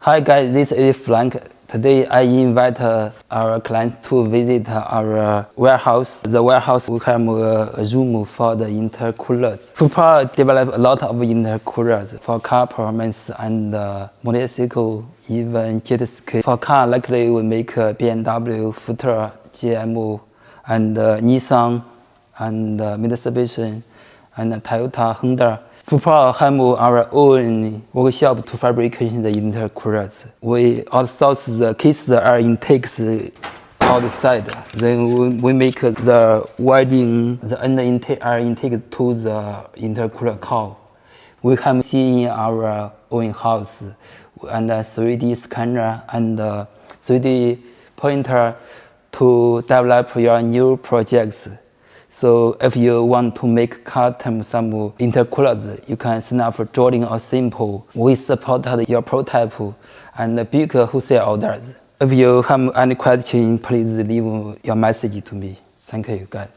Hi guys, this is Frank. Today I invite our client to visit our warehouse. The warehouse we have a room for the intercoolers. Fupower developed a lot of intercoolers for car performance and motorcycle, even jet ski. For car like they will make BMW, Fupower, GM, and Nissan, and Mitsubishi, and Toyota, Honda. Fupower have our own workshop to fabrication the intercoolers. We outsource the case the air intakes outside. Then we make the welding the air intake to the intercooler core. We have seen in our own house and a 3D scanner and 3D printer to develop your new projects. So if you want to make custom some intercoolers, you can send up drawing or sample. We support your prototype and big wholesale orders. If you have any question, please leave your message to me. Thank you guys.